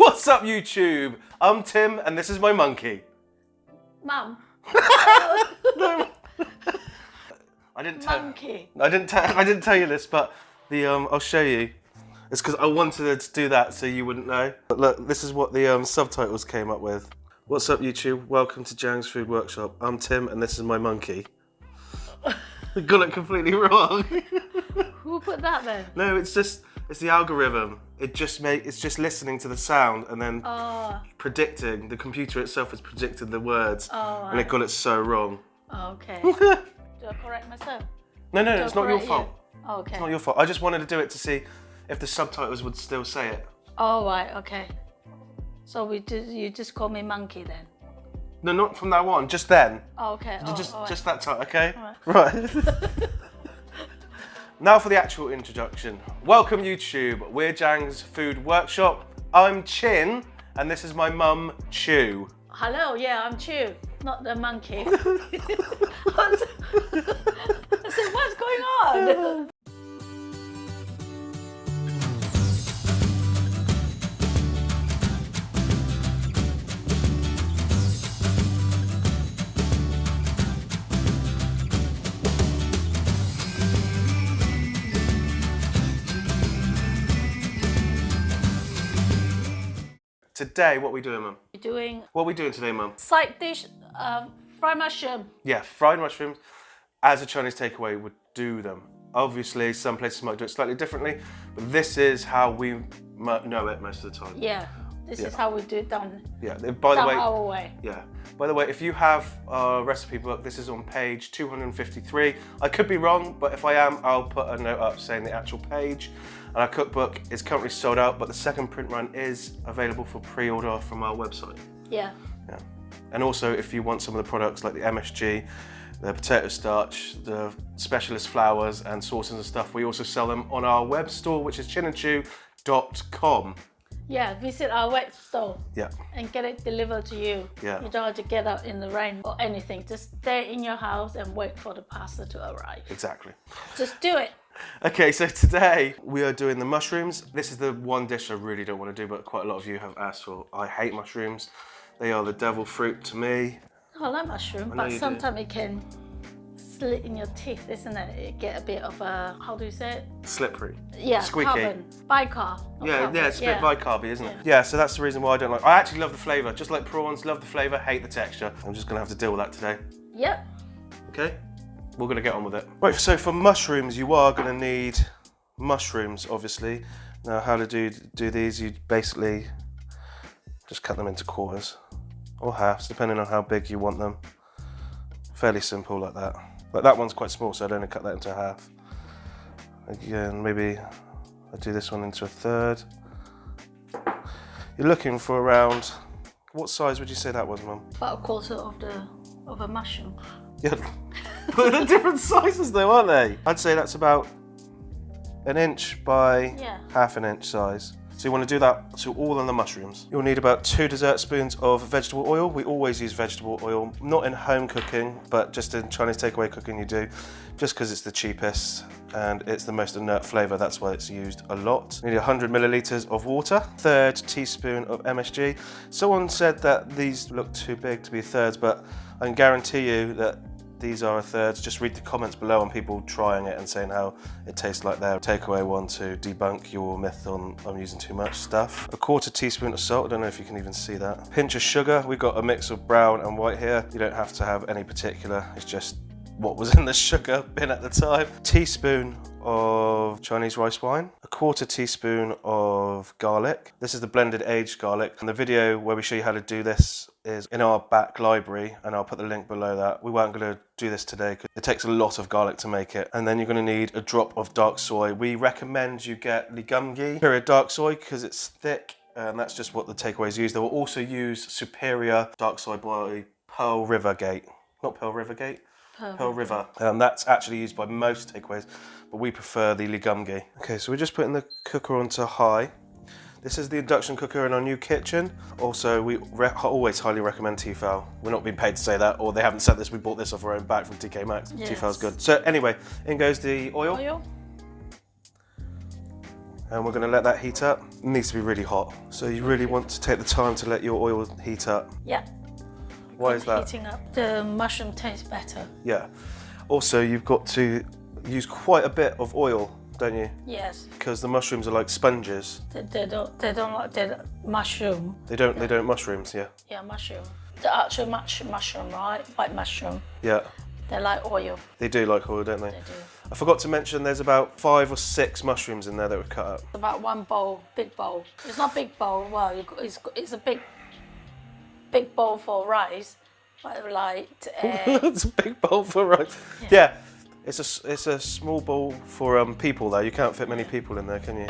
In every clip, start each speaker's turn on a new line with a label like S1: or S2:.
S1: What's up, YouTube? I'm Tim, and this is my monkey.
S2: Mum.
S1: I didn't tell.
S2: Monkey.
S1: I didn't tell you this, but I'll show you. It's because I wanted to do that so you wouldn't know. But look, this is what the subtitles came up with. What's up, YouTube? Welcome to Ziangs Food Workshop. I'm Tim, and this is my monkey. I got it completely wrong.
S2: Who put that there?
S1: No, it's the algorithm. It's just listening to the sound and then predicting. The computer itself has predicted the words, and it got it so wrong.
S2: Oh, okay. Do I correct myself?
S1: No, it's not your fault.
S2: Oh, okay.
S1: It's not your fault. I just wanted to do it to see if the subtitles would still say it.
S2: Oh, right, okay. So you just call me monkey then?
S1: No, not from now on. Just then.
S2: Oh, okay.
S1: Just that time. Okay.
S2: All
S1: right. Now for the actual introduction. Welcome, YouTube. We're Ziangs Food Workshop. I'm Chin, and this is my mum, Chew.
S2: Hello, yeah, I'm Chew, not the monkey. I said, what's going on?
S1: Today, what are we doing, Mum?
S2: You're doing
S1: What are we doing today, Mum?
S2: side dish, fried mushroom.
S1: Yeah, fried mushrooms, as a Chinese takeaway would do them. Obviously, some places might do it slightly differently, but this is how we know it most of the time.
S2: Yeah, this is how we do it down,
S1: Yeah, by the way,
S2: our way.
S1: Yeah. By the way, if you have a recipe book, this is on page 253. I could be wrong, but if I am, I'll put a note up saying the actual page. And our cookbook is currently sold out, but the second print run is available for pre-order from our website.
S2: Yeah.
S1: Yeah. And also, if you want some of the products like the MSG, the potato starch, the specialist flours and sauces and stuff, we also sell them on our web store, which is chinandchew.com.
S2: Yeah, visit our web store.
S1: Yeah.
S2: And get it delivered to you.
S1: Yeah.
S2: You don't have to get out in the rain or anything. Just stay in your house and wait for the parcel to arrive.
S1: Exactly.
S2: Just do it.
S1: Okay, so today we are doing the mushrooms. This is the one dish I really don't want to do, but quite a lot of you have asked for. I hate mushrooms. They are the devil fruit to me.
S2: I like mushroom, but sometimes it can slip in your teeth, isn't it? It get a bit of a, how do you say it?
S1: Slippery.
S2: Yeah,
S1: squeaky.
S2: Carbon. Bicarb.
S1: Yeah, it's a bit bicarby, isn't it? Yeah, so that's the reason why I don't like. I actually love the flavour, just like prawns, love the flavour, hate the texture. I'm just gonna have to deal with that today.
S2: Yep.
S1: Okay, we're gonna get on with it. Right, so for mushrooms, you are gonna need mushrooms, obviously. Now, how to do these? You basically just cut them into quarters or halves, depending on how big you want them. Fairly simple like that. But that one's quite small, so I'd only cut that into half. Again, maybe I'll do this one into a third. You're looking for around, what size would you say that was, Mum?
S2: About a quarter of a mushroom.
S1: Yeah, but they're different sizes though, aren't they? I'd say that's about an inch by half an inch size. So you want to do that to all of the mushrooms. You'll need about 2 dessert spoons of vegetable oil. We always use vegetable oil, not in home cooking, but just in Chinese takeaway cooking you do, just because it's the cheapest and it's the most inert flavour, that's why it's used a lot. You need 100 millilitres of water, 1/3 teaspoon of MSG. Someone said that these look too big to be thirds, but I can guarantee you that these are a third. Just read the comments below on people trying it and saying how it tastes like their takeaway one to debunk your myth on I'm using too much stuff. 1/4 teaspoon of salt, I don't know if you can even see that. Pinch of sugar, we've got a mix of brown and white here. You don't have to have any particular, it's just what was in the sugar bin at the time. Teaspoon of Chinese rice wine, 1/4 teaspoon of garlic. This is the blended aged garlic, and the video where we show you how to do this is in our back library, and I'll put the link below that. We weren't going to do this today because it takes a lot of garlic to make it. And then you're going to need a drop of dark soy. We recommend you get Ligumgi period dark soy because it's thick, and that's just what the takeaways use. They will also use Superior dark soy by Pearl River Gate. Not Pearl River Gate? Pearl River. That's actually used by most takeaways, but we prefer the Ligumgi. Okay, so we're just putting the cooker onto high. This is the induction cooker in our new kitchen. Also, we always highly recommend Tefal. We're not being paid to say that, or they haven't said this. We bought this off our own back from TK Maxx. Yes. Tefal's good. So anyway, in goes the oil. And we're going to let that heat up. It needs to be really hot. So you really want to take the time to let your oil heat up.
S2: Yeah.
S1: Why is that?
S2: Heating up. The mushroom tastes better.
S1: Yeah. Also, you've got to use quite a bit of oil, don't you?
S2: Yes.
S1: Because the mushrooms are like sponges.
S2: They don't like the mushroom.
S1: They don't mushrooms, yeah.
S2: Yeah, mushroom. The actual mushroom, right? White mushroom.
S1: Yeah.
S2: They like oil.
S1: They do like oil, don't they?
S2: They do.
S1: I forgot to mention there's about 5 or 6 mushrooms in there that we've cut up.
S2: About one bowl, big bowl. It's not big bowl. Well, it's a big bowl for rice, but like.
S1: It's a big bowl for rice. Yeah. It's a small bowl for people though. You can't fit many people in there, can you?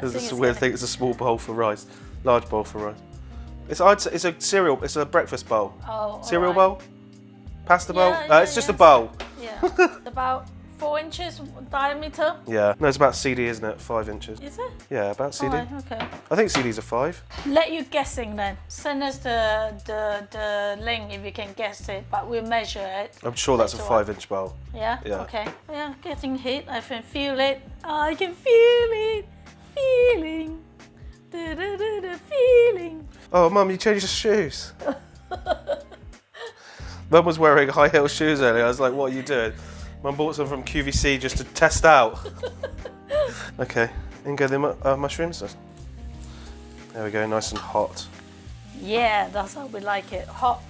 S1: It's a weird thing. It's a small bowl for rice, large bowl for rice. I'd say it's a cereal. It's a breakfast bowl.
S2: Oh.
S1: Cereal
S2: right.
S1: bowl. Pasta bowl?
S2: Yeah,
S1: It's just a bowl.
S2: Yeah. About 4 inches diameter.
S1: Yeah. No, it's about CD, isn't it? 5 inches.
S2: Is it?
S1: Yeah, about CD.
S2: Right, okay.
S1: I think CDs are 5.
S2: Let you guessing then. Send us the link if you can guess it, but we'll measure it.
S1: I'm sure that's a
S2: later on.
S1: 5-inch bowl.
S2: Yeah?
S1: Yeah.
S2: Okay. Yeah, getting heat. I can feel it. I can feel it. Feeling. Feeling.
S1: Oh, Mum, you changed your shoes. Mum was wearing high heel shoes earlier. I was like, what are you doing? Mum bought some from QVC just to test out. Okay, in go the mushrooms. There we go, nice and hot.
S2: Yeah, that's how we like it. Hot.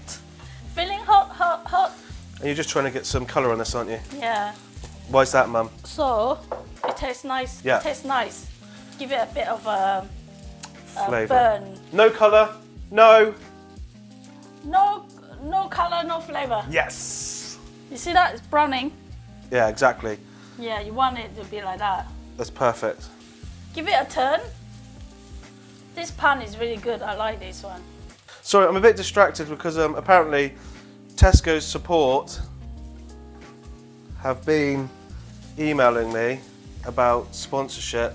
S2: Feeling hot, hot, hot.
S1: And you're just trying to get some colour on this, aren't you?
S2: Yeah.
S1: Why is that, Mum?
S2: So, it tastes nice.
S1: Yeah.
S2: It tastes nice. Give it a bit of a
S1: Flavour.
S2: burn.
S1: No colour, no.
S2: No colour, no flavour.
S1: Yes.
S2: You see that? It's browning.
S1: Yeah, exactly.
S2: Yeah, you want it to be like that.
S1: That's perfect.
S2: Give it a turn. This pan is really good. I like this one.
S1: Sorry, I'm a bit distracted because apparently Tesco's support have been emailing me about sponsorship,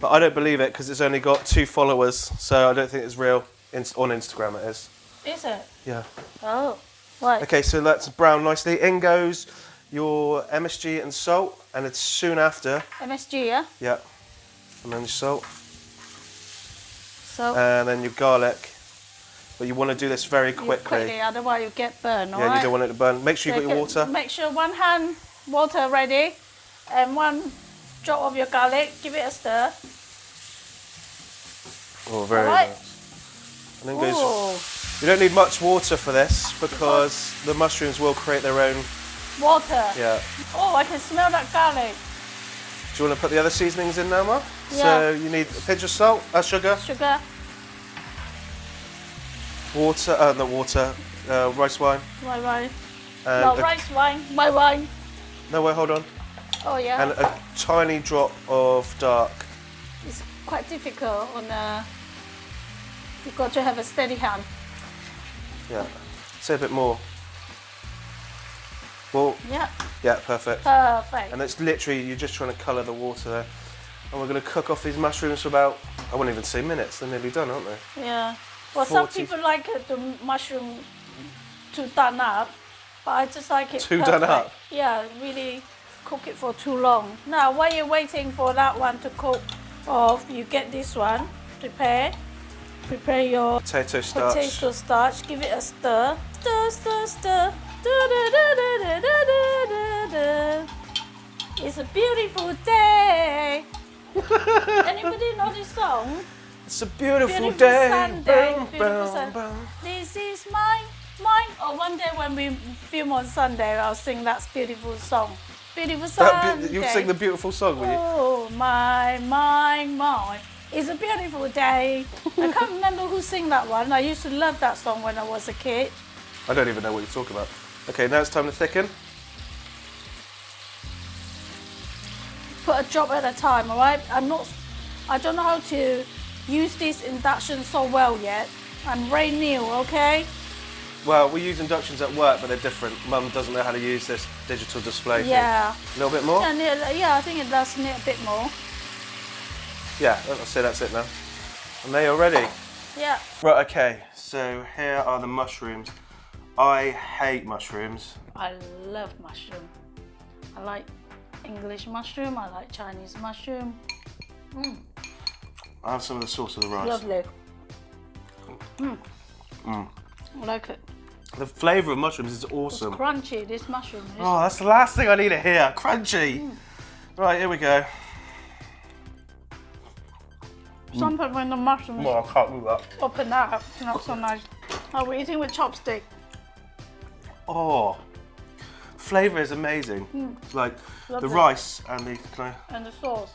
S1: but I don't believe it because it's only got 2 followers, so I don't think it's real. On Instagram it is.
S2: Is it?
S1: Yeah.
S2: Oh, right.
S1: Okay, so let's brown nicely. In goes your MSG and salt, and it's soon after.
S2: MSG, yeah?
S1: Yeah. And then your salt.
S2: So.
S1: And then your garlic. But you want to do this very quickly.
S2: Otherwise you get burned,
S1: Yeah,
S2: alright?
S1: you don't want it to burn. Make sure you got your water.
S2: Make sure 1 hand water ready, and 1 drop of your garlic. Give it a stir.
S1: Oh, very
S2: Alright.
S1: nice. And then goes. You don't need much water for this because the mushrooms will create their own
S2: water.
S1: Yeah.
S2: Oh, I can smell that garlic.
S1: Do you want to put the other seasonings in now, Ma?
S2: Yeah.
S1: So you need a pinch of salt, sugar.
S2: Sugar.
S1: Water, not water, rice wine.
S2: White wine.
S1: And
S2: No, rice wine. White wine.
S1: No, wait, hold on.
S2: Oh, yeah.
S1: And a tiny drop of dark.
S2: It's quite difficult on you've got to have a steady hand.
S1: Yeah. Say a bit more. Well,
S2: Yeah.
S1: yeah, perfect.
S2: Perfect.
S1: And it's literally, you're just trying to colour the water there. And we're going to cook off these mushrooms for about, I wouldn't even say minutes, they're nearly done, aren't they?
S2: Yeah. Well, some
S1: 40.
S2: people like the mushroom too done up, but I just like it
S1: Too
S2: perfect.
S1: done up?
S2: Yeah, really cook it for too long. Now, while you're waiting for that one to cook off, you get this one prepared. Prepare your
S1: Potato starch.
S2: potato starch. Give it a stir. Stir, stir, stir. It's a beautiful day. Anybody know this song?
S1: It's a beautiful,
S2: Beautiful
S1: day.
S2: Sunday.
S1: Boom,
S2: Beautiful
S1: boom,
S2: sun.
S1: boom.
S2: This is mine. Or one day when we film on Sunday, I'll sing that beautiful song. Beautiful Sunday.
S1: You'll sing the beautiful song, will you?
S2: Oh, my. It's a beautiful day. I can't remember who sang that one. I used to love that song when I was a kid.
S1: I don't even know what you're talking about. Okay, now it's time to thicken.
S2: Put a drop at a time, all right? I don't know how to use this induction so well yet. I'm very new, okay?
S1: Well, we use inductions at work, but they're different. Mum doesn't know how to use this digital display thing.
S2: Yeah.
S1: A little bit more?
S2: Yeah, I think it does need a bit more.
S1: Yeah, I'll say that's it now. And they are ready.
S2: Yeah.
S1: Right, okay, so here are the mushrooms. I hate mushrooms.
S2: I love mushroom. I like English mushroom, I like Chinese mushroom.
S1: I have some of the sauce of the rice.
S2: Lovely. I like it.
S1: The flavour of mushrooms is awesome.
S2: It's crunchy, this mushroom is.
S1: Oh, that's the last thing I need to hear. Crunchy. Right, here we go.
S2: Sometimes when the mushrooms
S1: Well, I can't move that.
S2: open up, it's not so nice. Oh, we're eating with chopstick.
S1: Oh, flavour is amazing. It's like
S2: Lovely.
S1: the rice and the. Can I?
S2: And the sauce.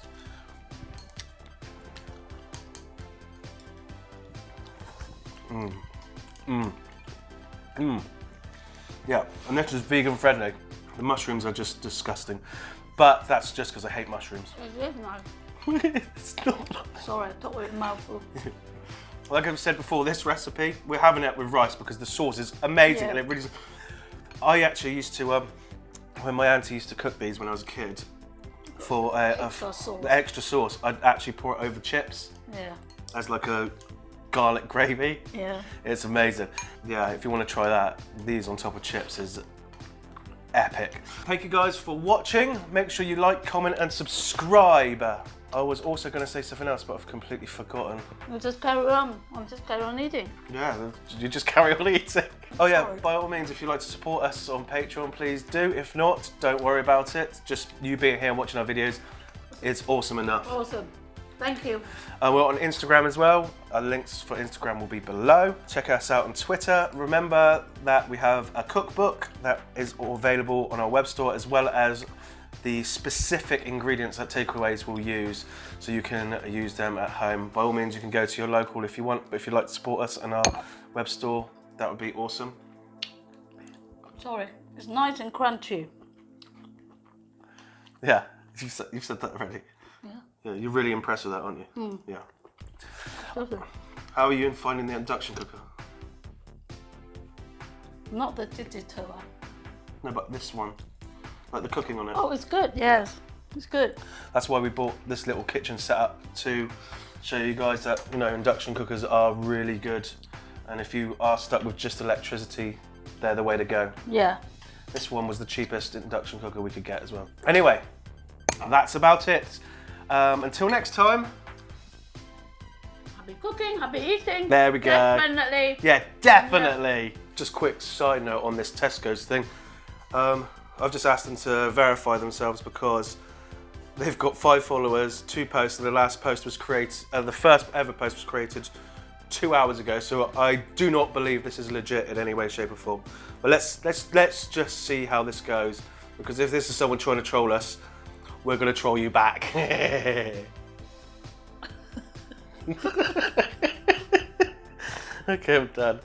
S1: Yeah, and this is vegan friendly. The mushrooms are just disgusting, but that's just because I hate mushrooms.
S2: It is nice.
S1: It's not.
S2: Sorry, I thought we were mouthful.
S1: Like I've said before, this recipe we're having it with rice because the sauce is amazing,
S2: Yeah.
S1: and it really. I actually used to when my auntie used to cook these when I was a kid for
S2: Extra sauce.
S1: the extra sauce. I'd actually pour it over chips
S2: Yeah.
S1: as like a garlic gravy.
S2: Yeah.
S1: It's amazing. Yeah, if you want to try that, these on top of chips is epic. Thank you guys for watching. Make sure you like, comment and subscribe. I was also going to say something else, but I've completely forgotten.
S2: We'll just carry on. I'll just carry on eating.
S1: Yeah, you just carry on eating. Oh yeah,
S2: Sorry.
S1: by all means, if you'd like to support us on Patreon, please do. If not, don't worry about it. Just you being here and watching our videos is awesome enough.
S2: Awesome. Thank you.
S1: We're on Instagram as well. Our links for Instagram will be below. Check us out on Twitter. Remember that we have a cookbook that is all available on our web store, as well as the specific ingredients that takeaways will use, so you can use them at home. By all means, you can go to your local if you want, but if you'd like to support us on our web store, that would be awesome.
S2: Sorry. It's nice and crunchy.
S1: Yeah, you've said that already.
S2: Yeah.
S1: Yeah, you're really impressed with that, aren't you? Yeah.
S2: Lovely.
S1: How are you in finding the induction cooker?
S2: Not the digital one.
S1: No, but this one, like the cooking on it.
S2: Oh, it's good. Yes. It's good.
S1: That's why we bought this little kitchen setup, to show you guys that, you know, induction cookers are really good. And if you are stuck with just electricity, they're the way to go.
S2: Yeah.
S1: This one was the cheapest induction cooker we could get as well. Anyway, that's about it. Until next time.
S2: Happy cooking, happy eating.
S1: There we go.
S2: Definitely.
S1: Yeah, definitely. Just quick side note on this Tesco's thing. I've just asked them to verify themselves because they've got 5 followers, 2 posts, and the last post was created, the first ever post was created 2 hours ago. So I do not believe this is legit in any way, shape, or form. But let's just see how this goes, because if this is someone trying to troll us, we're gonna troll you back. Okay, I'm done.